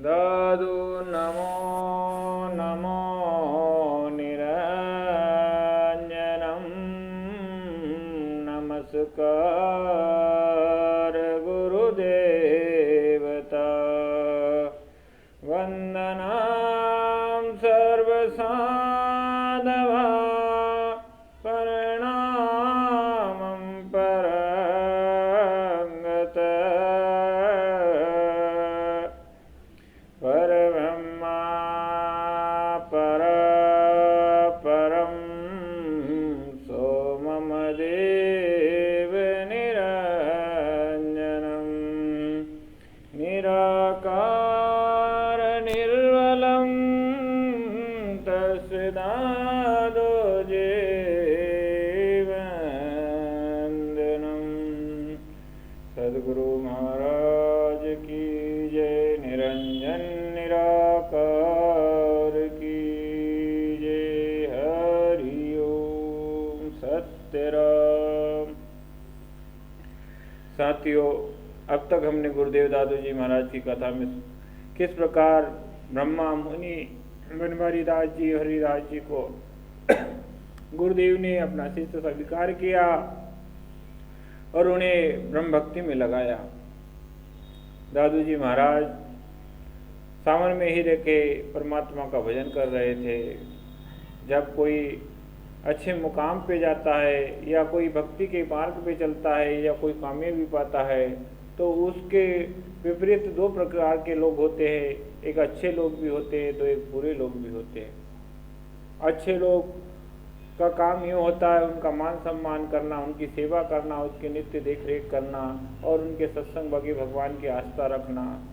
दादु नमो नमो निरञ्जनं नमस्कार गुरुदेवता वन्दनां सर्वसाधवा प्रणामं परंगत परब्रह्मा परं सोमम देव निरञ्जनं निराकार निर्मलं तस्मै जीवनम्। सद्गुरु महाराज की जय। निरंजन निराकार की जय। हरि ओम। सत्यराम। साथियों, अब तक हमने गुरुदेव दादू जी महाराज की कथा में किस प्रकार ब्रह्मा मुनि बनवारी दास जी हरिदास जी को गुरुदेव ने अपना शिष्य स्वीकार किया और उन्हें ब्रह्म भक्ति में लगाया। दादू जी महाराज सावन में ही रह के परमात्मा का भजन कर रहे थे। जब कोई अच्छे मुकाम पे जाता है या कोई भक्ति के मार्ग पे चलता है या कोई कामयाबी पाता है तो उसके विपरीत दो प्रकार के लोग होते हैं। एक अच्छे लोग भी होते हैं तो एक बुरे लोग भी होते हैं। अच्छे लोग का काम यूँ होता है उनका मान सम्मान करना, उनकी सेवा करना, उसकी नित्य देख रेख करना और उनके सत्संग बगे भगवान की आस्था रखना।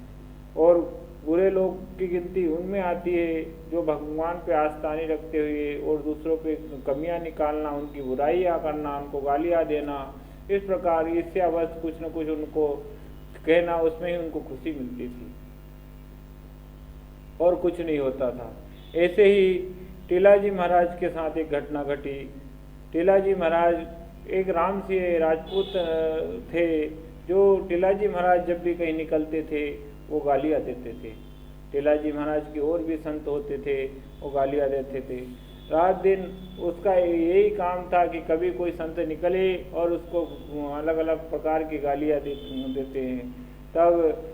और बुरे लोग की गिनती उनमें आती है जो भगवान पे आस्था नहीं रखते हुए और दूसरों पे कमियां निकालना, उनकी बुराइयां करना, उनको गालियां देना, इस प्रकार ईर्ष्यावश कुछ न कुछ उनको कहना, उसमें ही उनको खुशी मिलती थी और कुछ नहीं होता था। ऐसे ही टीलाजी महाराज के साथ एक घटना घटी। टीलाजी महाराज एक राम से राजपूत थे जो टीलाजी महाराज जब भी कहीं निकलते थे वो गालियाँ देते थे। टीलाजी महाराज के और भी संत होते थे, वो गालियाँ देते थे। रात दिन उसका यही काम था कि कभी कोई संत निकले और उसको अलग अलग प्रकार की गालियाँ देते हैं। तब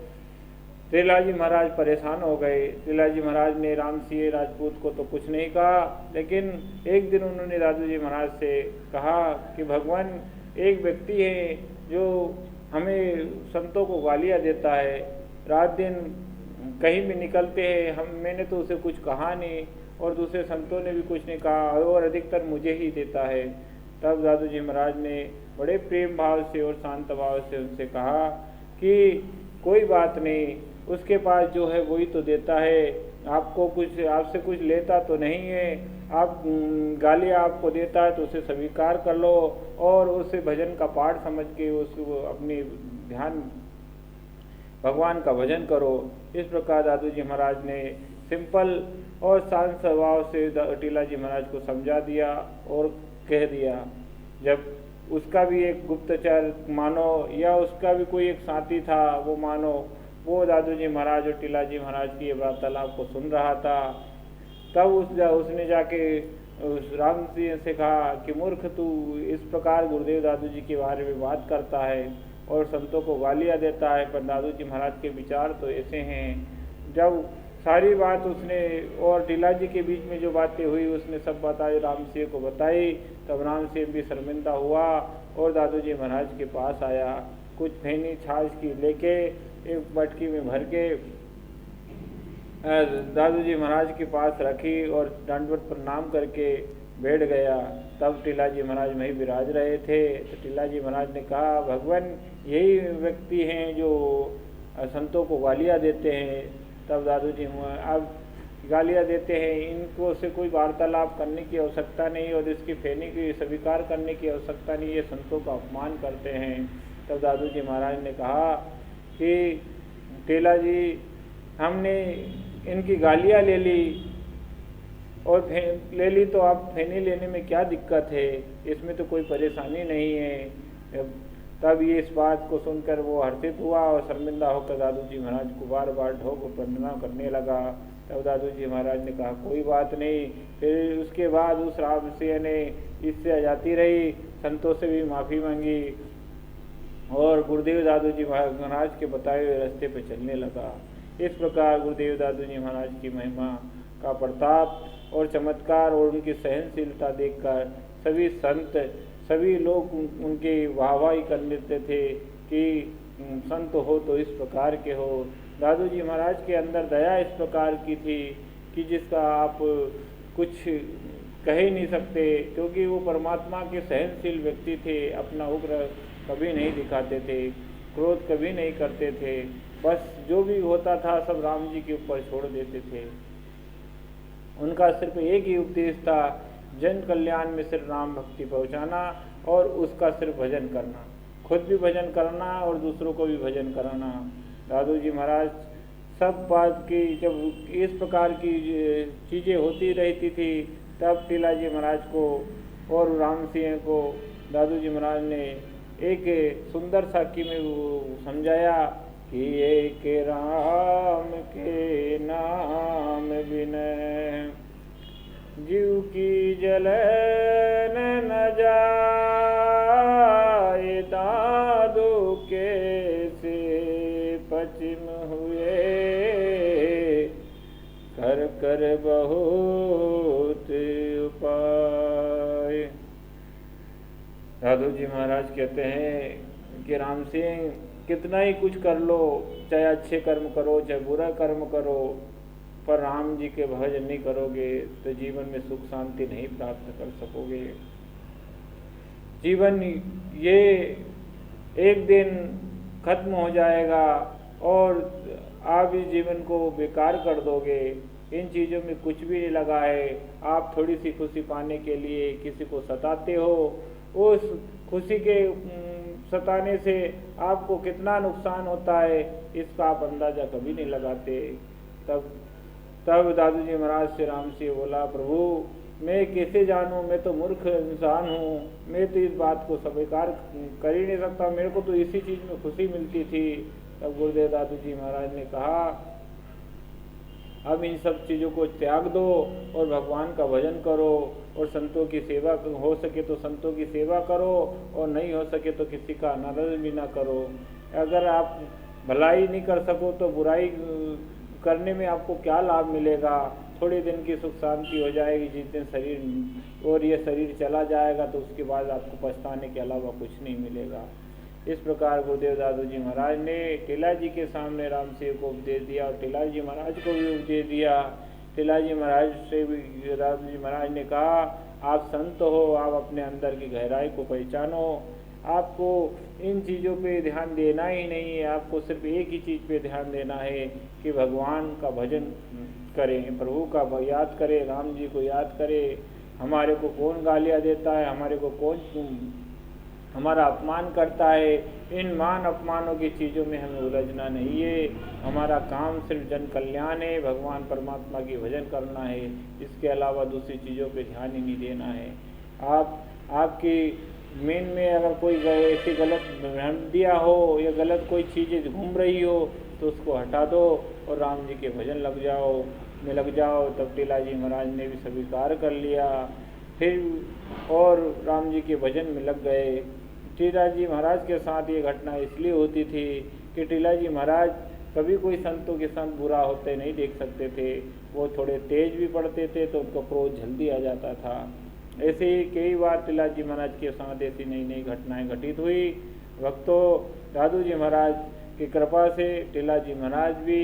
टीलाजी महाराज परेशान हो गए। टीलाजी महाराज ने राम सिंह राजपूत को तो कुछ नहीं कहा, लेकिन एक दिन उन्होंने दादू जी महाराज से कहा कि भगवान एक व्यक्ति है जो हमें संतों को गालियाँ देता है, रात दिन कहीं भी निकलते हैं, मैंने तो उसे कुछ कहा नहीं और दूसरे संतों ने भी कुछ नहीं कहा और अधिकतर मुझे ही देता है। तब दादू जी महाराज ने बड़े प्रेम भाव से और शांत भाव से उनसे कहा कि कोई बात नहीं, उसके पास जो है वही तो देता है, आपको कुछ आपसे कुछ लेता तो नहीं है। आप गालियाँ आपको देता है तो उसे स्वीकार कर लो और उसे भजन का पाठ समझ के उसको अपनी ध्यान भगवान का भजन करो। इस प्रकार दादू जी महाराज ने सिंपल और शांत स्वभाव से टीलाजी महाराज को समझा दिया और कह दिया। जब उसका भी एक गुप्तचर मानो या उसका भी कोई एक साथी था वो मानो, वो दादू जी महाराज और टीलाजी महाराज की ये वार्तालाप को सुन रहा था। तब उसने जाके उस राम सिंह से कहा कि मूर्ख, तू इस प्रकार गुरुदेव दादू जी के बारे में बात करता है और संतों को गालियाँ देता है, पर दादू जी महाराज के विचार तो ऐसे हैं। जब सारी बात उसने और टीलाजी के बीच में जो बातें हुई उसने सब बताई, राम सिंह को बताई। तब राम सिंह भी शर्मिंदा हुआ और दादू जी महाराज के पास आया। कुछ खैनी छाछ की लेके एक मटकी में भर के दादू जी महाराज के पास रखी और दंडवत प्रणाम करके बैठ गया। तब टीलाजी महाराज वहीं विराज रहे थे। तो टीलाजी महाराज ने कहा, भगवान यही व्यक्ति हैं जो संतों को गालियाँ देते हैं। तब दादू जी अब गालियाँ देते हैं, इनको से कोई वार्तालाप करने की आवश्यकता नहीं और इसकी फेनी की स्वीकार करने की आवश्यकता नहीं, ये संतों का अपमान करते हैं। तब दादू जी महाराज ने कहा कि टीलाजी, हमने इनकी गालियाँ ले ली और ले ली तो आप फेनी लेने में क्या दिक्कत है, इसमें तो कोई परेशानी नहीं है। तब ये इस बात को सुनकर वो हर्षित हुआ और शर्मिंदा होकर दादू जी महाराज को बार बार ढोक वंदना करने लगा। तब दादू जी महाराज ने कहा कोई बात नहीं। फिर उसके बाद उस राम सिंह ने इससे जाती रही, संतों से भी माफ़ी मांगी और गुरुदेव दादू जी महाराज के बताए हुए रास्ते पर चलने लगा। इस प्रकार गुरुदेव दादू जी महाराज की महिमा का प्रताप और चमत्कार और उनकी सहनशीलता देखकर सभी संत, सभी लोग उनकी वाहवाही कर लेते थे कि संत हो तो इस प्रकार के हो। दादू जी महाराज के अंदर दया इस प्रकार की थी कि जिसका आप कुछ कह ही नहीं सकते, क्योंकि वो परमात्मा के सहनशील व्यक्ति थे। अपना उग्र कभी नहीं दिखाते थे, क्रोध कभी नहीं करते थे, बस जो भी होता था सब राम जी के ऊपर छोड़ देते थे। उनका सिर्फ एक ही उपदेश था, जन कल्याण में सिर्फ राम भक्ति पहुँचाना और उसका सिर्फ भजन करना, खुद भी भजन करना और दूसरों को भी भजन कराना। दादू जी महाराज सब बात की जब इस प्रकार की चीज़ें होती रहती थी, तब टीला जी महाराज को और राम सिंह को दादू जी महाराज ने एक सुंदर साखी में वो समझाया कि एक राम के नाम बिन जीव की जलन न जाए, दादू के से पश्चिम हुए कर कर बहुत उपाय। दादू जी महाराज कहते हैं कि राम सिंह कितना ही कुछ कर लो, चाहे अच्छे कर्म करो चाहे बुरा कर्म करो, पर राम जी के भजन नहीं करोगे तो जीवन में सुख शांति नहीं प्राप्त कर सकोगे। जीवन ये एक दिन खत्म हो जाएगा और आप इस जीवन को बेकार कर दोगे। इन चीज़ों में कुछ भी नहीं लगा है। आप थोड़ी सी खुशी पाने के लिए किसी को सताते हो, उस खुशी के सताने से आपको कितना नुकसान होता है इसका आप अंदाज़ा कभी नहीं लगाते। तब दादू जी महाराज से राम सिंह बोला, प्रभु मैं कैसे जानूं, मैं तो मूर्ख इंसान हूँ, मैं तो इस बात को स्वीकार कर ही नहीं सकता, मेरे को तो इसी चीज़ में खुशी मिलती थी। तब गुरुदेव दादू जी महाराज ने कहा अब इन सब चीज़ों को त्याग दो और भगवान का भजन करो और संतों की सेवा, हो सके तो संतों की सेवा करो और नहीं हो सके तो किसी का अनादर भी ना करो। अगर आप भलाई नहीं कर सको तो बुराई करने में आपको क्या लाभ मिलेगा। थोड़े दिन की सुख शांति हो जाएगी जिस दिन शरीर और ये शरीर चला जाएगा तो उसके बाद आपको पछताने के अलावा कुछ नहीं मिलेगा। इस प्रकार गुरुदेव दादू जी महाराज ने टीला जी के सामने राम सिंह को उपदेश दिया और टीला जी महाराज को भी उपदेश दिया। टीला जी महाराज से भी दादू जी महाराज ने कहा आप संत हो, आप अपने अंदर की गहराई को पहचानो, आपको इन चीज़ों पे ध्यान देना ही नहीं है, आपको सिर्फ एक ही चीज़ पे ध्यान देना है कि भगवान का भजन करें, प्रभु का याद करें, राम जी को याद करें। हमारे को कौन गालियाँ देता है, हमारे को कौन हमारा अपमान करता है, इन मान अपमानों की चीज़ों में हमें उलझना नहीं है। हमारा काम सिर्फ जन कल्याण है, भगवान परमात्मा की भजन करना है, इसके अलावा दूसरी चीज़ों पे ध्यान ही नहीं देना है। आपकी मन में अगर कोई ऐसी गलत भ्रांतियाँ हो या गलत कोई चीज़ें घूम रही हो तो उसको हटा दो और राम जी के भजन लग जाओ। तब टीला जी महाराज ने भी स्वीकार कर लिया फिर और राम जी के भजन में लग गए। टीला जी महाराज के साथ ये घटना इसलिए होती थी कि टीला जी महाराज कभी कोई संतों के संग बुरा होते नहीं देख सकते थे। वो थोड़े तेज भी पड़ते थे तो उनको क्रोध जल्दी आ जाता था। ऐसे ही कई बार टीला जी महाराज के साथ ऐसी नई नई घटनाएं घटित हुई। भक्तों, दादू जी महाराज की कृपा से टीला जी महाराज भी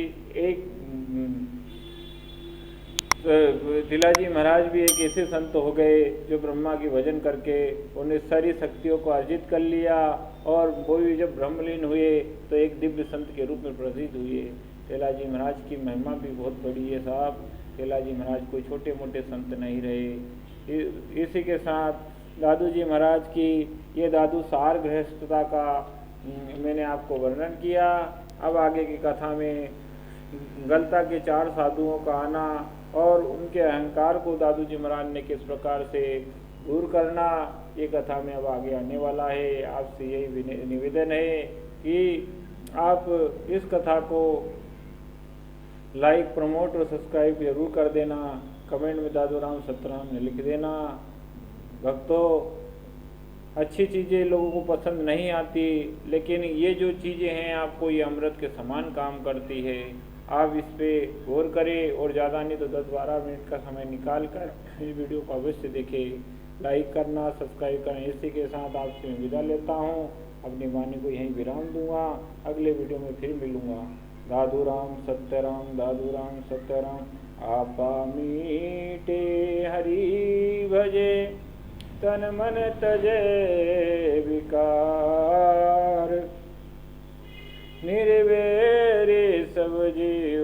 एक ऐसे संत हो गए जो ब्रह्मा की भजन करके उन्हें सारी शक्तियों को अर्जित कर लिया और वो भी जब ब्रह्मलीन हुए तो एक दिव्य संत के रूप में प्रसिद्ध हुए। टीला जी महाराज की महिमा भी बहुत बड़ी है साहब। टीला जी महाराज कोई छोटे मोटे संत नहीं रहे। इसी के साथ दादू जी महाराज की ये दादू सार गृहस्थता का मैंने आपको वर्णन किया। अब आगे की कथा में गलता के 4 साधुओं का आना और उनके अहंकार को दादू जी महाराज ने किस प्रकार से दूर करना ये कथा में अब आगे आने वाला है। आपसे यही निवेदन है कि आप इस कथा को लाइक, प्रमोट और सब्सक्राइब जरूर कर देना। कमेंट में दादू राम सतराम ने लिख देना। भक्तों, अच्छी चीज़ें लोगों को पसंद नहीं आती, लेकिन ये जो चीज़ें हैं आपको ये अमृत के समान काम करती है। आप इस पर गौर करें और ज़्यादा नहीं तो 10-12 मिनट का समय निकाल कर इस वीडियो को अवश्य देखें। लाइक करना, सब्सक्राइब करना, इसी के साथ आपसे मैं विदा लेता हूँ। अपनी वाणी को यहीं विराम दूंगा। अगले वीडियो में फिर मिलूँगा। दादू राम सत्यराम, दादू राम सत्यराम। आपा मीटे हरि भजे, तन मन तजे विकार। निर्वैरी सब जीव